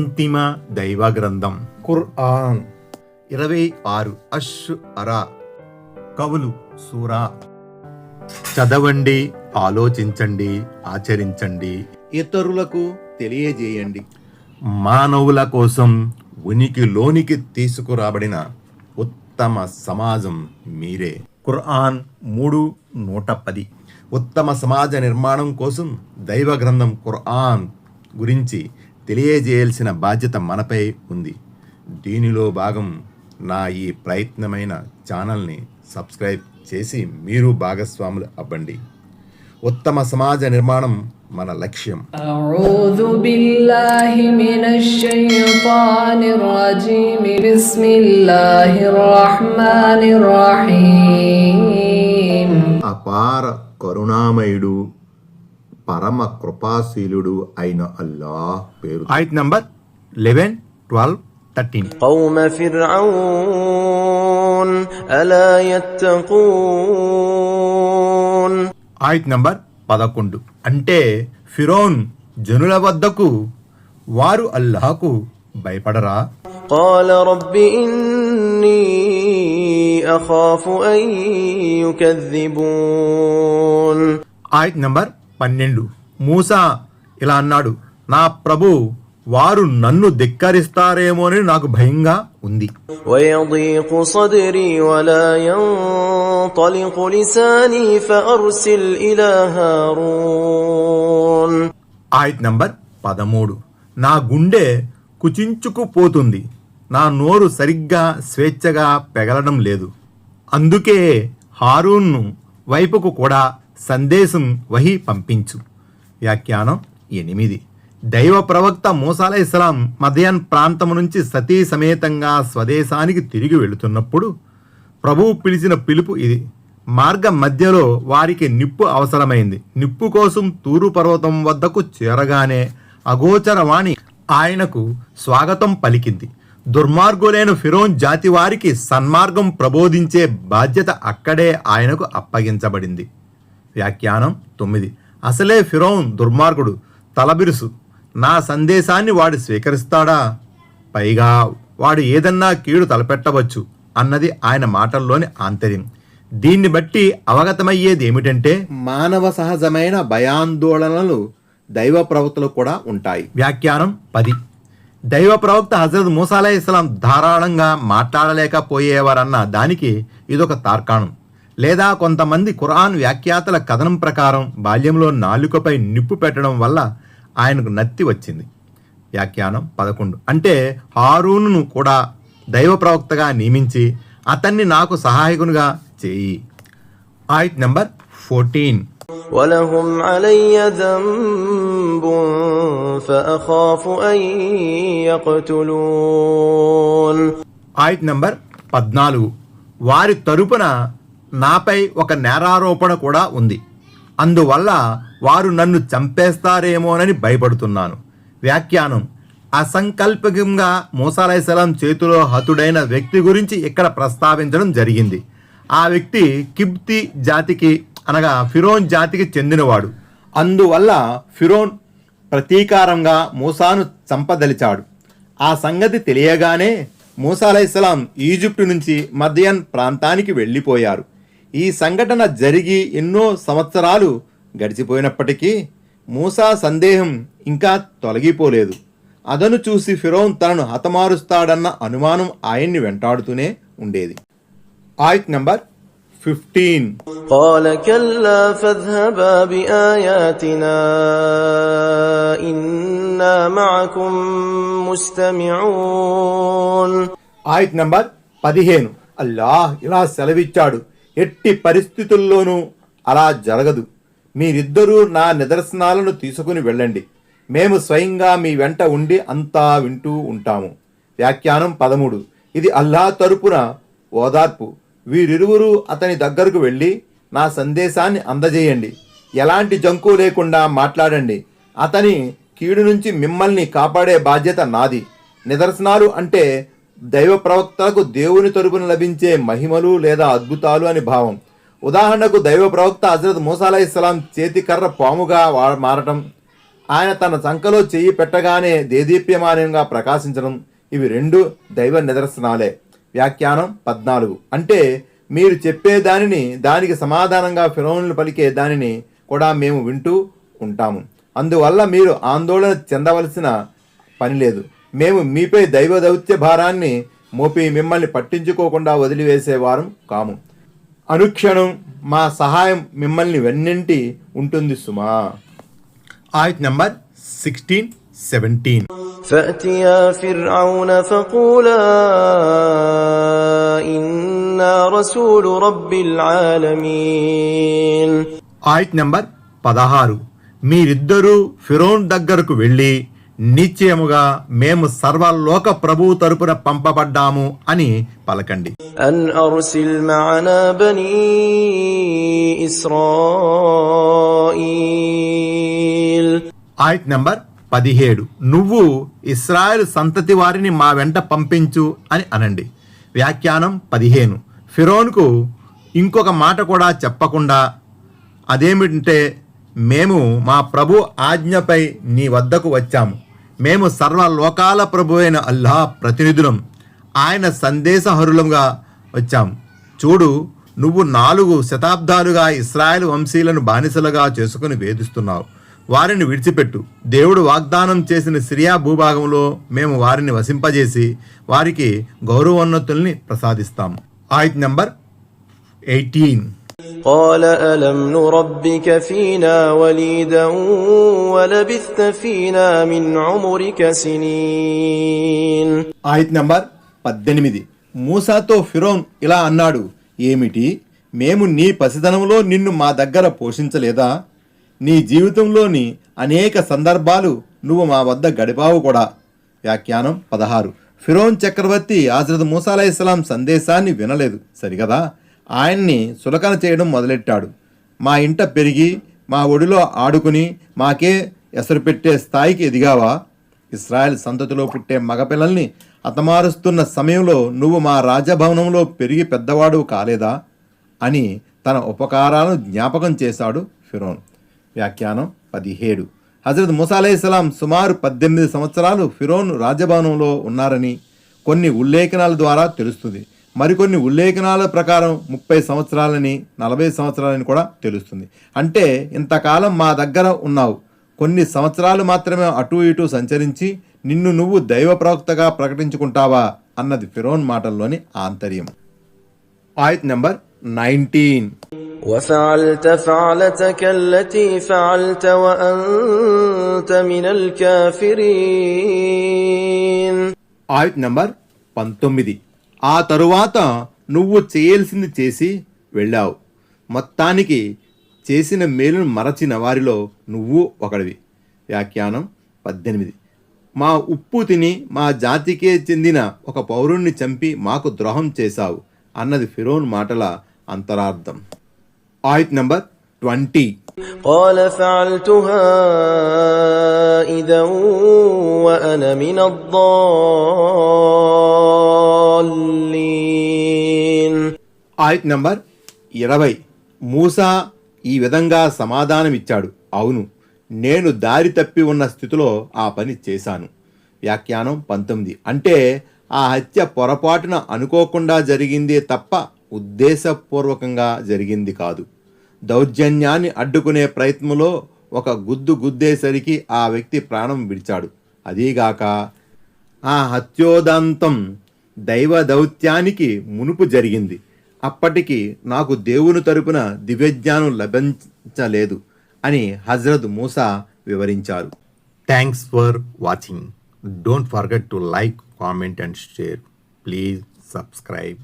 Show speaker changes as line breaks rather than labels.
అంతిమ దైవ గ్రంథం ఖుర్ఆన్. 26 అష్-అరా కవులు సూరా. చదవండి, ఆలోచించండి, ఆచరించండి, ఇతరులకు తెలియజేయండి. మానవుల కోసం ఉనికిలోనికి తీసుకురాబడిన ఉత్తమ సమాజం మీరే. ఖుర్ఆన్ 3:110. ఉత్తమ సమాజ నిర్మాణం కోసం దైవ గ్రంథం ఖుర్ఆన్ గురించి తెలియజేయాల్సిన బాధ్యత మనపై ఉంది. దీనిలో భాగం నా ఈ ప్రయత్నమైన ఛానల్ని సబ్స్క్రైబ్ చేసి మీరు భాగస్వాములు అవ్వండి. ఉత్తమ సమాజ నిర్మాణం మన లక్ష్యం.
అఊజు బిల్లాహి మినష్ షైతానిర్ రజీమ్. బిస్మిల్లాహిర్ రహ్మానిర్ రహీమ్.
అపార కరుణామయుడు, పరమ కృపాశీలుడు అయిన అల్లాహ్ పేరు. ఆయత్ నంబర్ 11, 12, 13.
قوم فرعون ألا يتقون.
ఆయత్ నంబర్ 11. అంటే ఫిరౌన్ జనుల వద్దకు వారు అల్లాహకు భయపడరా?
قال رب إني أخاف أن يكذبون.
ఆయత్ నంబర్ 12. మూసా ఇలా అన్నాడు, నా ప్రభు వారు నన్ను ధిక్కరిస్తారేమోనని నాకు భయంగా ఉంది.
ويضيق صدري ولا ينطلق لساني فأرسل إلى هارون.
ఆయత్ నంబర్ 13. నా గుండె కుచించుకుపోతుంది, నా నోరు సరిగ్గా స్వేచ్ఛగా పెగలడం లేదు, అందుకే హారూన్ను వైపుకు కూడా సందేశం వహీ పంపించు. వ్యాఖ్యానం 8. దైవ ప్రవక్త మూసా అలైహిస్సలాం మద్యన్ ప్రాంతం నుంచి సతీ సమేతంగా స్వదేశానికి తిరిగి వెళుతున్నప్పుడు ప్రభువు పిలిచిన పిలుపు ఇది. మార్గం మధ్యలో వారికి నిప్పు అవసరమైంది. నిప్పు కోసం తూరు పర్వతం వద్దకు చేరగానే అగోచరవాణి ఆయనకు స్వాగతం పలికింది. దుర్మార్గులైన ఫిరౌన్ జాతి వారికి సన్మార్గం ప్రబోధించే బాధ్యత అక్కడే ఆయనకు అప్పగించబడింది. వ్యాఖ్యానం 9. అసలే ఫిరౌన్ దుర్మార్గుడు, తలబిరుసు. నా సందేశాన్ని వాడు స్వీకరిస్తాడా? పైగా వాడు ఏదన్నా కీడు తలపెట్టవచ్చు అన్నది ఆయన మాటల్లోని ఆంతర్యం. దీన్ని బట్టి అవగతమయ్యేది ఏమిటంటే మానవ సహజమైన భయాందోళనలు దైవ ప్రవక్తలు కూడా ఉంటాయి. వ్యాఖ్యానం 10. దైవ ప్రవక్త హజరత్ మూసా అలైహిస్సలాం ధారాళంగా మాట్లాడలేకపోయేవారన్న దానికి ఇదొక తార్కాణం. లేదా కొంతమంది ఖురాన్ వ్యాఖ్యాతల కథనం ప్రకారం బాల్యంలో నాలుకపై నిప్పు పెట్టడం వల్ల ఆయనకు నత్తి వచ్చింది. వ్యాఖ్యానం 11. అంటే హారూనును కూడా దైవ ప్రవక్తగా నియమించి అతన్ని నాకు సహాయకునిగా చేయి. ఆయత్ నంబర్ 14.
ولهم علي ذنب فأخاف أن يقتلون.
ఆయత్ నంబర్ 14. వారి తరపున నాపై ఒక నేరారోపణ కూడా ఉంది, అందువల్ల వారు నన్ను చంపేస్తారేమోనని భయపడుతున్నాను. వ్యాఖ్యానం అసంకల్పకంగా మూసా అలైహిస్సలాం చేతిలో హతుడైన వ్యక్తి గురించి ఇక్కడ ప్రస్తావించడం జరిగింది. ఆ వ్యక్తి కిబ్తీ జాతికి అనగా ఫిరౌన్ జాతికి చెందినవాడు. అందువల్ల ఫిరౌన్ ప్రతీకారంగా మూసాను చంపదలిచాడు. ఆ సంగతి తెలియగానే మూసా అలైహిస్సలాం ఈజిప్టు నుంచి మద్యన్ ప్రాంతానికి వెళ్ళిపోయారు. ఈ సంఘటన జరిగి ఎన్నో సంవత్సరాలు గడిచిపోయినప్పటికీ మూసా సందేహం ఇంకా తొలగిపోలేదు. అదను చూసి ఫిరౌన్ తనను హతమారుస్తాడన్న అనుమానం ఆయన్ని వెంటాడుతూనే ఉండేది. ఆయత్ నంబర్ 15.
قال كلا فاذهبا بآياتنا إنا معكم مستمعون.
ఆయత్ నంబర్ 15. అల్లాహ్ ఇలా సెలవిచ్చాడు, ఎట్టి పరిస్థితుల్లోనూ అలా జరగదు. మీరిద్దరూ నా నిదర్శనాలను తీసుకుని వెళ్ళండి, మేము స్వయంగా మీ వెంట ఉండి అంతా వింటూ ఉంటాము. వ్యాఖ్యానం 13. ఇది అల్లాహ్ తరపున ఓదార్పు. వీరిరువురు అతని దగ్గరకు వెళ్ళి నా సందేశాన్ని అందజేయండి, ఎలాంటి జంకు లేకుండా మాట్లాడండి, అతని కీడు నుంచి మిమ్మల్ని కాపాడే బాధ్యత నాది. నిదర్శనాలు అంటే దైవ ప్రవక్తలకు దేవుని తరపున లభించే మహిమలు లేదా అద్భుతాలు అని భావం. ఉదాహరణకు దైవ ప్రవక్త హజరత్ మూసా అలైహిస్సలాం చేతి కర్ర పాముగా మారటం, ఆయన తన సంకలో చెయ్యి పెట్టగానే దేదీప్యమానంగా ప్రకాశించడం, ఇవి రెండు దైవ నిదర్శనాలే. వ్యాఖ్యానం 14. అంటే మీరు చెప్పే దానిని, దానికి సమాధానంగా ఫిరౌను పలికే దానిని కూడా మేము వింటూ ఉంటాము. అందువల్ల మీరు ఆందోళన చెందవలసిన పని లేదు. మేము మీపై దైవ దౌత్య భారాన్ని మోపి మిమ్మల్ని పట్టించుకోకుండా వదిలివేసేవారం కాము. అనుక్షణం మా సహాయం మిమ్మల్ని వెన్నింటి ఉంటుంది సుమా. ఆయత్ నంబర్ 16-17.
فأتيا فرعون فقولا إنا رسول رب العالمين.
ఆయత్ నంబర్ 16. మీరిద్దరూ ఫిరౌన్ దగ్గరకు వెళ్ళి నిశ్చయముగా మేము సర్వలోక ప్రభువు తరపున పంపబడ్డాము అని పలకండి.
أن أرسل معنا بني إسرائيل.
ఆయత్ నంబర్ 17. నువ్వు ఇశ్రాయేలు సంతతి వారిని మా వెంట పంపించు అని అనండి. వ్యాఖ్యానం 15. ఫిరౌన్కు ఇంకొక మాట కూడా చెప్పకుండా, అదేమిటంటే మేము మా ప్రభు ఆజ్ఞపై నీ వద్దకు వచ్చాము. మేము సర్వలోకాల ప్రభు అయిన అల్లాహ్ ప్రతినిధులం, ఆయన సందేశహరులంగా వచ్చాము. చూడు, నువ్వు 4 శతాబ్దాలుగా ఇశ్రాయేలు వంశీయులను బానిసలుగా చేసుకుని వేధిస్తున్నావు. వారిని విడిచిపెట్టు. దేవుడు వాగ్దానం చేసిన సిరియా భూభాగంలో మేము వారిని వసింపజేసి వారికి గౌరవోన్నతుల్ని ప్రసాదిస్తాము. ఆయత్ నంబర్ 18.
قال ألم نربك فينا وليدا ولبثت فينا من عمرك سنين.
ఆయత్ నంబర్ 18. మూసాతో ఫిరౌన్ ఇలా అన్నాడు, ఏమిటి, మేము నీ పసితనంలో నిన్ను మా దగ్గర పోషించలేదా? నీ జీవితంలోని అనేక సందర్భాలు నువ్వు మా వద్ద గడిపావు కూడా. వ్యాఖ్యానం 16. ఫిరౌన్ చక్రవర్తి హజరత్ మూసా అలైహిస్సలాం సందేశాన్ని వినలేదు సరిగదా. ఆయన్ని సులకన చేయడం మొదలెట్టాడు. మా ఇంట పెరిగి మా ఒడిలో ఆడుకుని మాకే ఎసరు పెట్టే స్థాయికి ఎదిగావా? ఇశ్రాయేల్ సంతతిలో పుట్టే మగపిల్లల్ని హతమారుస్తున్న సమయంలో నువ్వు మా రాజభవనంలో పెరిగి పెద్దవాడు కాలేదా అని తన ఉపకారాలను జ్ఞాపకం చేశాడు ఫిరౌన్. వ్యాఖ్యానం 17. హజరత్ మూసా అలైహిస్సలాం సుమారు 18 సంవత్సరాలు ఫిరౌన్ రాజభవనంలో ఉన్నారని కొన్ని ఉల్లేఖనాల ద్వారా తెలుస్తుంది. మరికొన్ని ఉల్లేఖనాల ప్రకారం 30 సంవత్సరాలని 40 సంవత్సరాలని కూడా తెలుస్తుంది. అంటే ఇంతకాలం మా దగ్గర ఉన్నావు, కొన్ని సంవత్సరాలు మాత్రమే అటు ఇటు సంచరించి నిన్ను నువ్వు దైవ ప్రవక్తగా ప్రకటించుకుంటావా అన్నది ఫిరౌన్ మాటల్లోని ఆంతర్యం. ఆయత్ నంబర్ 19.
وفعلت فعلتك التي فعلت وأنت من الكافرين.
ఆయత్ నంబర్ 19. ఆ తరువాత నువ్వు చేయాల్సింది చేసి వెళ్ళావు. మొత్తానికి చేసిన మేలును మరచిన వారిలో నువ్వు ఒకడివి. వ్యాఖ్యానం 18. మా ఉప్పు తిని మా జాతికే చెందిన ఒక పౌరుణ్ణి చంపి మాకు ద్రోహం చేశావు అన్నది ఫిరౌన్ మాటల అంతరార్థం. ఆయత్ నంబర్ 20.
قال فعلتها إذا وأنا من الضالين.
ఆయత్ నంబర్ 20. మూసా ఈ విధంగా సమాధానమిచ్చాడు, అవును, నేను దారి తప్పి ఉన్న స్థితిలో ఆ పని చేశాను. వ్యాఖ్యానం 19. అంటే ఆ హత్య పొరపాటున అనుకోకుండా జరిగిందే తప్ప ఉద్దేశపూర్వకంగా జరిగింది కాదు. దౌర్జన్యాన్ని అడ్డుకునే ప్రయత్నంలో ఒక గుద్దేసరికి ఆ వ్యక్తి ప్రాణం విడిచాడు. అదీగాక ఆ హత్యోదంతం దైవ దౌత్యానికి మునుపు జరిగింది. అప్పటికి నాకు దేవుని తరపున దివ్యజ్ఞానం లభించలేదు అని హజరత్ మూసా వివరించారు. Thanks for watching. Don't forget to like, comment and share. Please subscribe.